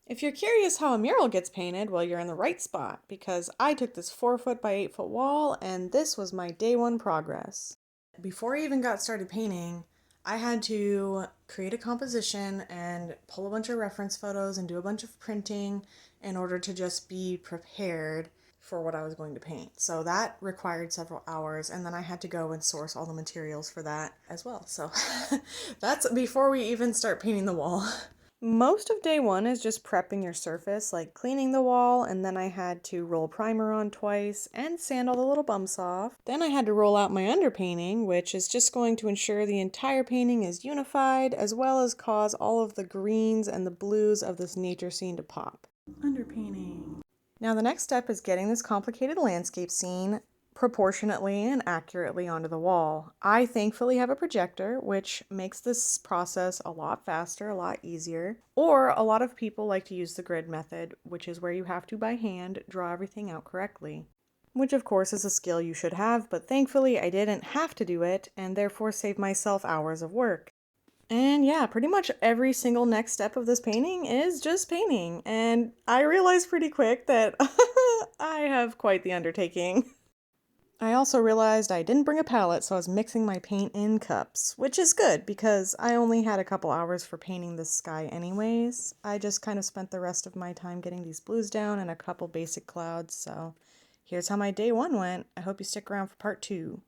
If you're curious how a mural gets painted, well, you're in the right spot because I took this 4 foot by 8 foot wall and this was my day one progress. Before I even got started painting, I had to create a composition and pull a bunch of reference photos and do a bunch of printing in order to just be prepared for what I was going to paint. So that required several hours, and then I had to go and source all the materials for that as well. So that's before we even start painting the wall. Most of day one is just prepping your surface, like cleaning the wall, and then I had to roll primer on twice and sand all the little bumps off. Then I had to roll out my underpainting, which is just going to ensure the entire painting is unified, as well as cause all of the greens and the blues of this nature scene to pop. Underpainting. Now the next step is getting this complicated landscape scene proportionately and accurately onto the wall. I thankfully have a projector, which makes this process a lot faster, a lot easier. Or a lot of people like to use the grid method, which is where you have to by hand draw everything out correctly. Which of course is a skill you should have, but thankfully I didn't have to do it and therefore saved myself hours of work. And yeah, pretty much every single next step of this painting is just painting. And I realized pretty quick that I have quite the undertaking. I also realized I didn't bring a palette, so I was mixing my paint in cups, which is good because I only had a couple hours for painting this sky anyways. I just kind of spent the rest of my time getting these blues down and a couple basic clouds, so here's how my day one went. I hope you stick around for part 2.